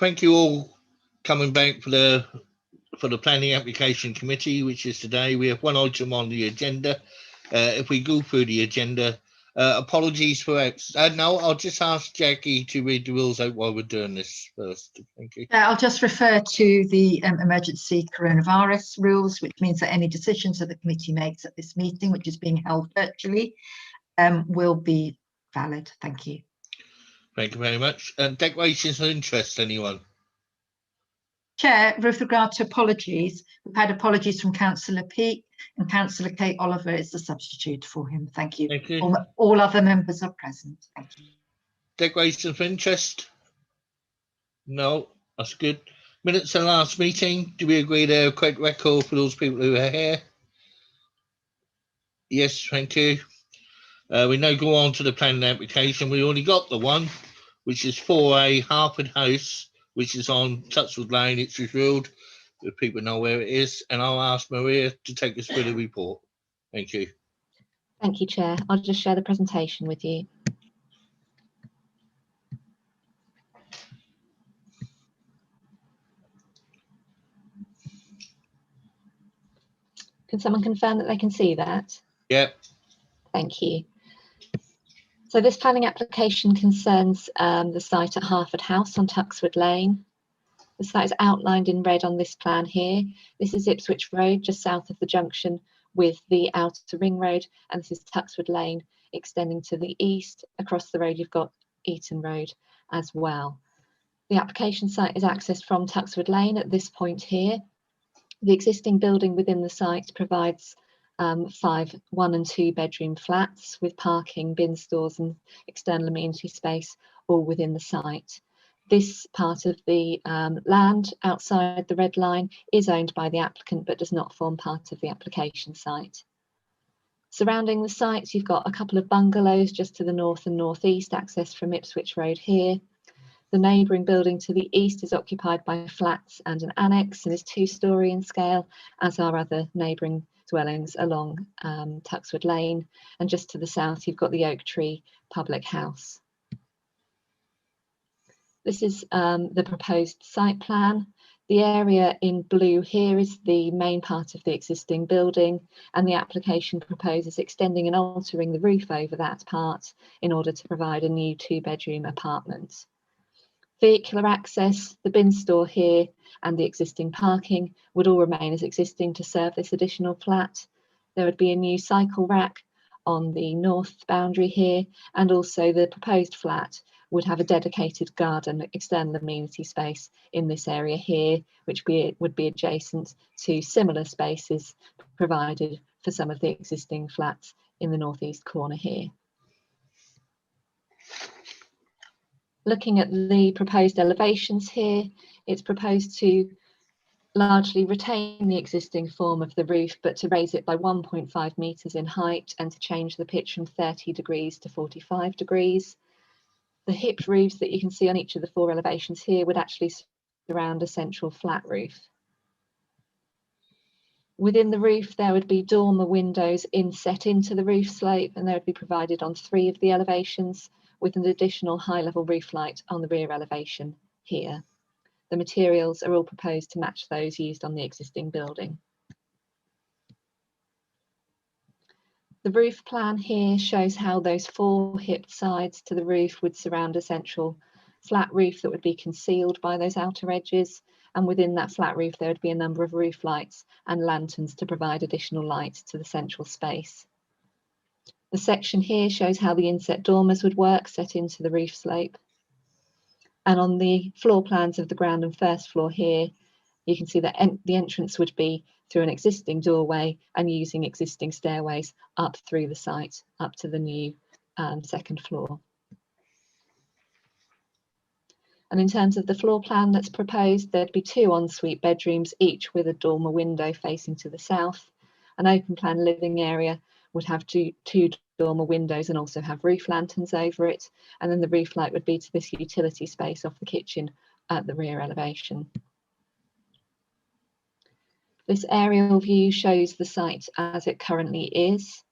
thank you all coming back for the planning application committee, which is today. We have one item on the agenda. If we go through the agenda, apologies for no, I'll just ask Jackie to read the rules out while we're doing this first. Thank you. I'll just refer to the emergency coronavirus rules, which means that any decisions that the committee makes at this meeting, which is being held virtually, will be valid. Thank you. Thank you very much. Declarations of interest, anyone? Chair, with regard to apologies, we've had apologies from Councillor Peake, and Councillor Kate Oliver is the substitute for him. Thank you. Thank you. All other members are present. Thank you. Declarations of interest? No, that's good. Minutes of last meeting. Do we agree they're a correct record for those people who are here? Yes, thank you. We now go on to the planning application. We already got the one, which is 4A Harford House, which is on Tuxwood Lane, Ipswich Road, if people know where it is. And I'll ask Maria to take us through the report. Thank you. Thank you, Chair. I'll just share the presentation with you. Can someone confirm that they can see that? Yep. Thank you. So this planning application concerns the site at Harford House on Tuxwood Lane. The site is outlined in red on this plan here. This is Ipswich Road, just south of the junction with the outer ring road, and this is Tuxwood Lane extending to the east. Across the road you've got Eaton Road as well. The application site is accessed from Tuxwood Lane at this point here. The existing building within the site provides 5 1- and 2-bedroom flats with parking, bin stores and external amenity space all within the site. This part of the land outside the red line is owned by the applicant but does not form part of the application site. Surrounding the sites you've got a couple of bungalows just to the north and northeast, accessed from Ipswich Road here. The neighbouring building to the east is occupied by flats and an annex and is 2-storey in scale, as are other neighbouring dwellings along Tuxwood Lane. And just to the south you've got the Oak Tree Public House. This is the proposed site plan. The area in blue here is the main part of the existing building, and the application proposes extending and altering the roof over that part in order to provide a new 2-bedroom apartment. Vehicular access, the bin store here and the existing parking would all remain as existing to serve this additional flat. There would be a new cycle rack on the north boundary here, and also the proposed flat would have a dedicated garden external amenity space in this area here, which would be adjacent to similar spaces provided for some of the existing flats in the northeast corner here. Looking at the proposed elevations here, it's proposed to largely retain the existing form of the roof, but to raise it by 1.5 metres in height and to change the pitch from 30 degrees to 45 degrees. The hipped roofs that you can see on each of the 4 elevations here would actually surround a central flat roof. Within the roof there would be dormer windows inset into the roof slope, and they would be provided on 3 of the elevations, with an additional high-level roof light on the rear elevation here. The materials are all proposed to match those used on the existing building. The roof plan here shows how those 4 hipped sides to the roof would surround a central flat roof that would be concealed by those outer edges, and within that flat roof there would be a number of roof lights and lanterns to provide additional light to the central space. The section here shows how the inset dormers would work set into the roof slope. And on the floor plans of the ground and first floor here, you can see that the entrance would be through an existing doorway and using existing stairways up through the site, up to the new second floor. And in terms of the floor plan that's proposed, there'd be 2 ensuite bedrooms, each with a dormer window facing to the south. An open plan living area would have two dormer windows and also have roof lanterns over it, and then the roof light would be to this utility space off the kitchen at the rear elevation. This aerial view shows the site as it currently is.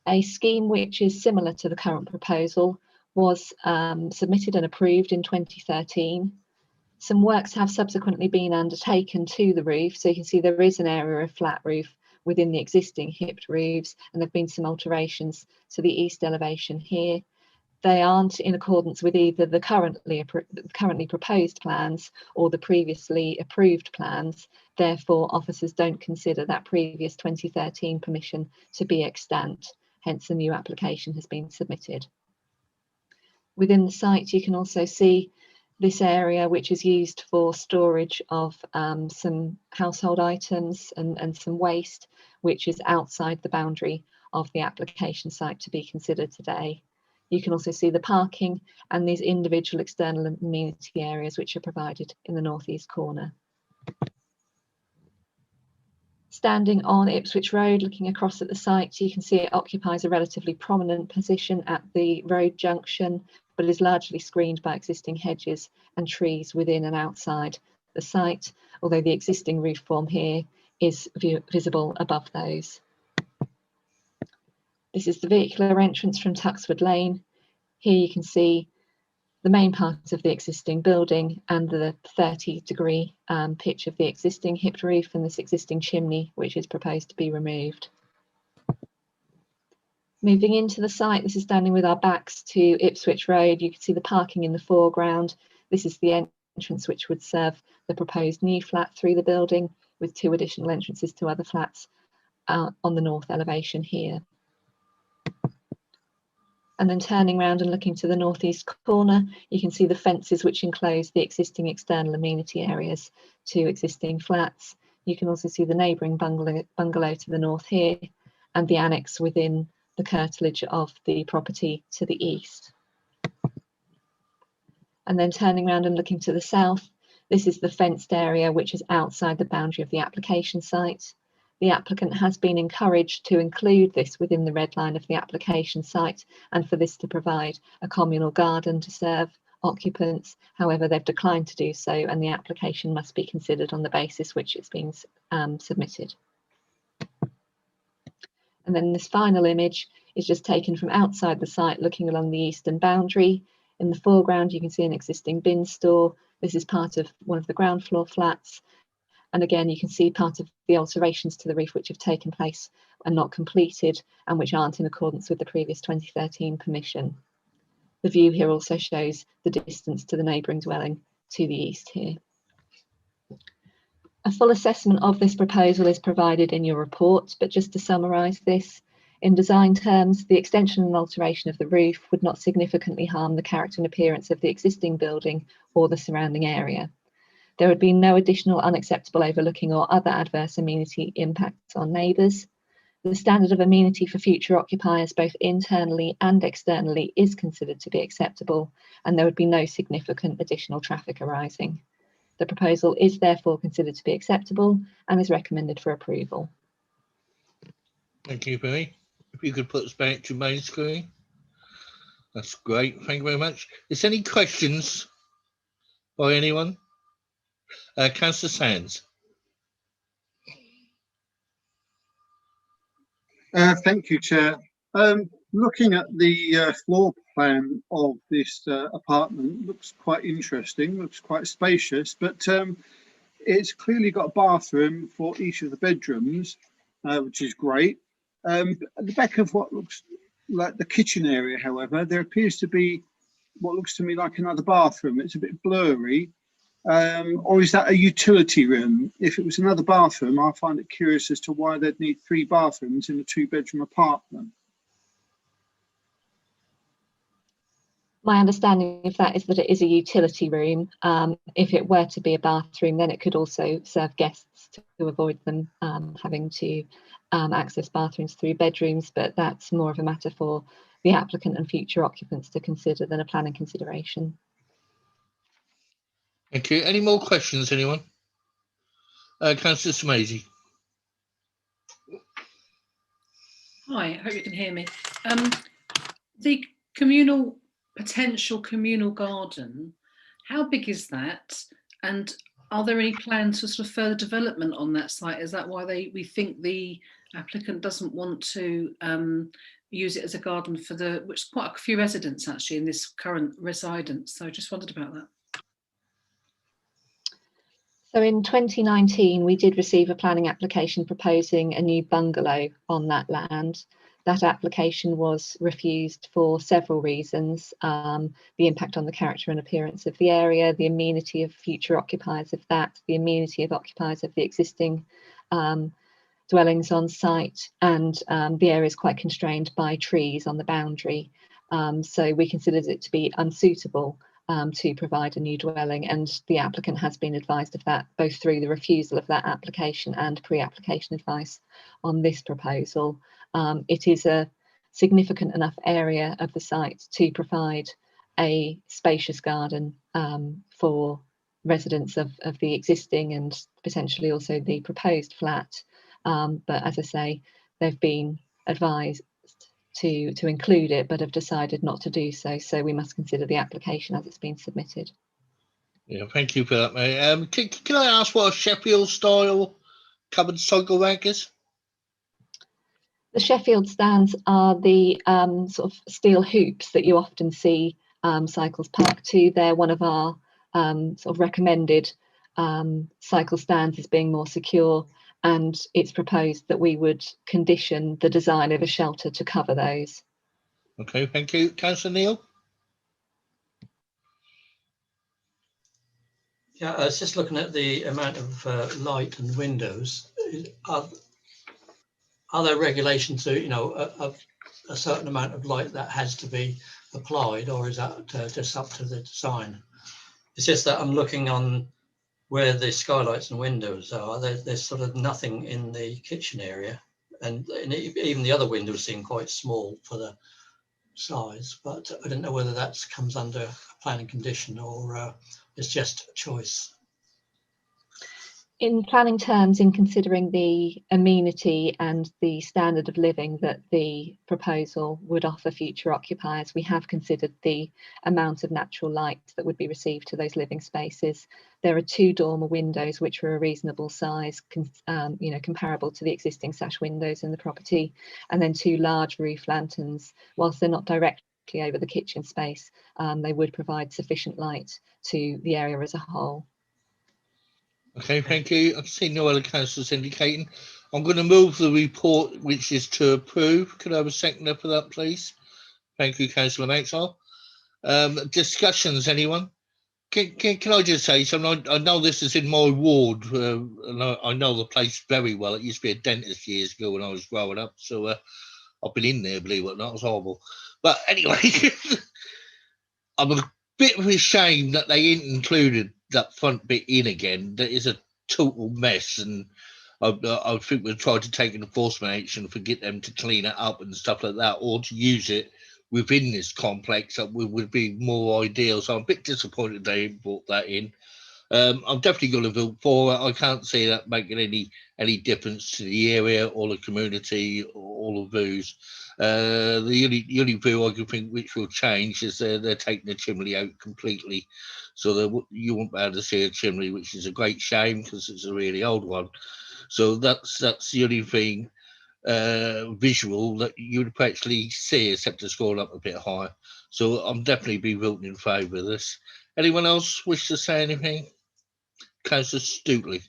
A scheme which is similar to the current proposal was submitted and approved in 2013. Some works have subsequently been undertaken to the roof, so you can see there is an area of flat roof within the existing hipped roofs, and there have been some alterations to the east elevation here. They aren't in accordance with either the currently proposed plans or the previously approved plans. Therefore, officers don't consider that previous 2013 permission to be extant. Hence, a new application has been submitted. Within the site, you can also see this area, which is used for storage of some household items and some waste, which is outside the boundary of the application site to be considered today. You can also see the parking and these individual external amenity areas which are provided in the northeast corner. Standing on Ipswich Road, looking across at the site, you can see it occupies a relatively prominent position at the road junction, but is largely screened by existing hedges and trees within and outside the site, although the existing roof form here is visible above those. This is the vehicular entrance from Tuxwood Lane. Here you can see the main part of the existing building and the 30-degree pitch of the existing hipped roof and this existing chimney, which is proposed to be removed. Moving into the site, this is standing with our backs to Ipswich Road. You can see the parking in the foreground. This is the entrance which would serve the proposed new flat through the building, with 2 additional entrances to other flats on the north elevation here. And then turning around and looking to the northeast corner, you can see the fences which enclose the existing external amenity areas to existing flats. You can also see the neighbouring bungalow to the north here and the annex within the curtilage of the property to the east. And then turning around and looking to the south, this is the fenced area which is outside the boundary of the application site. The applicant has been encouraged to include this within the red line of the application site and for this to provide a communal garden to serve occupants. However, they've declined to do so and the application must be considered on the basis which it's been submitted. And then this final image is just taken from outside the site looking along the eastern boundary. In the foreground, you can see an existing bin store. This is part of one of the ground floor flats. And again, you can see part of the alterations to the roof which have taken place and not completed and which aren't in accordance with the previous 2013 permission. The view here also shows the distance to the neighbouring dwelling to the east here. A full assessment of this proposal is provided in your report, but just to summarise this, in design terms, the extension and alteration of the roof would not significantly harm the character and appearance of the existing building or the surrounding area. There would be no additional unacceptable overlooking or other adverse amenity impacts on neighbours. The standard of amenity for future occupiers, both internally and externally, is considered to be acceptable, and there would be no significant additional traffic arising. The proposal is therefore considered to be acceptable and is recommended for approval. Thank you, Billy. If you could put us back to main screen. That's great. Thank you very much. Is there any questions by anyone? Councillor Sands. Thank you, Chair. Looking at the floor plan of this apartment, looks quite interesting, looks quite spacious, but it's clearly got a bathroom for each of the bedrooms, which is great. At the back of what looks like the kitchen area, however, there appears to be what looks to me like another bathroom. It's a bit blurry. Or is that a utility room? If it was another bathroom, I find it curious as to why they'd need 3 bathrooms in a 2-bedroom apartment. My understanding of that is that it is a utility room. If it were to be a bathroom, then it could also serve guests to avoid them having to access bathrooms through bedrooms, but that's more of a matter for the applicant and future occupants to consider than a planning consideration. Thank you. Any more questions, anyone? Councillor Smazy. Hi, I hope you can hear me. The potential communal garden, how big is that? And are there any plans for sort of further development on that site? Is that why we think the applicant doesn't want to use it as a garden for which is quite a few residents actually in this current residence? So I just wondered about that. So in 2019, we did receive a planning application proposing a new bungalow on that land. That application was refused for several reasons: the impact on the character and appearance of the area, the amenity of future occupiers of that, the amenity of occupiers of the existing dwellings on site, and the area is quite constrained by trees on the boundary. So we considered it to be unsuitable to provide a new dwelling, and the applicant has been advised of that both through the refusal of that application and pre-application advice on this proposal. It is a significant enough area of the site to provide a spacious garden for residents of the existing and potentially also the proposed flat. But as I say, they've been advised to include it, but have decided not to do so. So we must consider the application as it's been submitted. Yeah, thank you for that, mate. Can I ask what a Sheffield style covered cycle rack is? The Sheffield stands are the sort of steel hoops that you often see cycles parked to. They're one of our sort of recommended cycle stands as being more secure, and it's proposed that we would condition the design of a shelter to cover those. Okay, thank you. Councillor Neil? Yeah, I was just looking at the amount of light and windows. Are there regulations to, you know, a certain amount of light that has to be applied, or is that just up to the design? It's just that I'm looking on where the skylights and windows are. There's sort of nothing in the kitchen area, and even the other windows seem quite small for the size. But I don't know whether that comes under a planning condition or it's just a choice. In planning terms, in considering the amenity and the standard of living that the proposal would offer future occupiers, we have considered the amount of natural light that would be received to those living spaces. There are 2 dormer windows which are a reasonable size, you know, comparable to the existing sash windows in the property, and then 2 large roof lanterns. Whilst they're not directly over the kitchen space, they would provide sufficient light to the area as a whole. Okay, thank you. I see no other councillors indicating. I'm going to move the report, which is to approve. Could I have a seconder for that, please? Thank you, Councillor Maxwell. Discussions, anyone? Can I just say something? I know this is in my ward, and I know the place very well. It used to be a dentist years ago when I was growing up, so I've been in there, believe it or not. It was horrible. But anyway, I'm a bit of a shame that they ain't included that front bit in again. That is a total mess, and I think we'll try to take enforcement action for get them to clean it up and stuff like that, or to use it within this complex. That would be more ideal. So I'm a bit disappointed they brought that in. I'm definitely going to vote for it. I can't see that making any difference to the area or the community or all of those. The only view I can think which will change is they're taking the chimney out completely, so you won't be able to see a chimney, which is a great shame because it's a really old one. So that's the only thing visual that you would actually see, except to scroll up a bit higher. So I'm definitely be voting in favour of this. Anyone else wish to say anything? Councillor Stootley.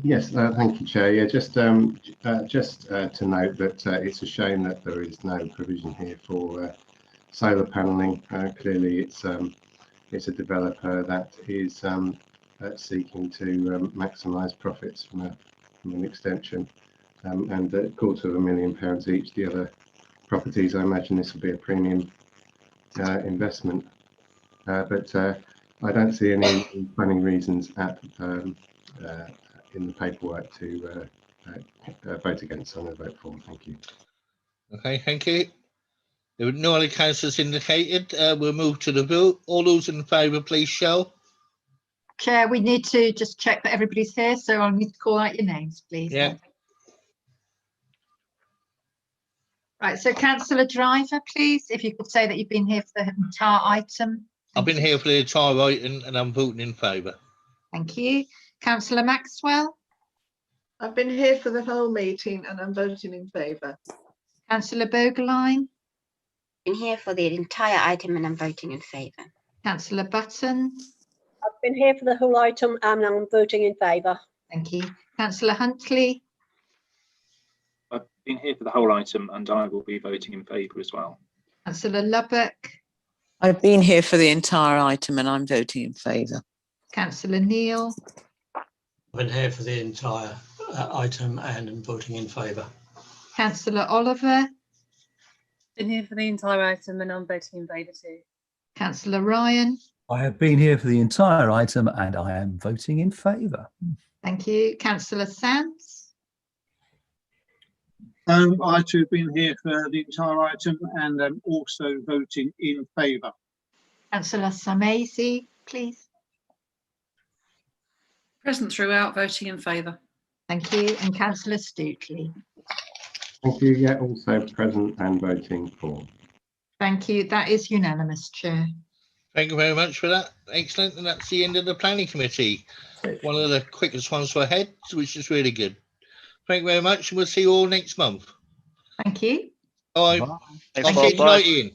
Yes, thank you, Chair. Yeah, just to note that it's a shame that there is no provision here for solar panelling. Clearly, it's a developer that is seeking to maximise profits from an extension, and £250,000 each. The other properties, I imagine this will be a premium investment, but I don't see any planning reasons in the paperwork to vote against. I'm going to vote for. Thank you. Okay, thank you. There were no other councillors indicated. We'll move to the vote. All those in favour, please show. Chair, we need to just check that everybody's here, so I'll need to call out your names, please. Yeah. Right, so Councillor Driver, please, if you could say that you've been here for the entire item. I've been here for the entire item and I'm voting in favour. Thank you. Councillor Maxwell. I've been here for the whole meeting and I'm voting in favour. Councillor Bogerline. Been here for the entire item and I'm voting in favour. Councillor Button. I've been here for the whole item and I'm voting in favour. Thank you. Councillor Huntley, I've been here for the whole item and I will be voting in favour as well. Councillor Lubbock, I've been here for the entire item and I'm voting in favour. Councillor Neal, I've been here for the entire item and I'm voting in favour. Councillor Oliver, Been here for the entire item and I'm voting in favour too. Councillor Ryan. I have been here for the entire item and I am voting in favour. Thank you. Councillor Sands, I too have been here for the entire item and am also voting in favour. Councillor Samaisi, please. Present throughout, voting in favour. Thank you. And Councillor Stootley. Thank you. Yeah, also present and voting for. Thank you. That is unanimous, Chair. Thank you very much for that. Excellent. And that's the end of the planning committee. One of the quickest ones for heads, which is really good. Thank you very much. And we'll see you all next month. Thank you. Bye. Thanks, I'll Bob. keep Bye. in.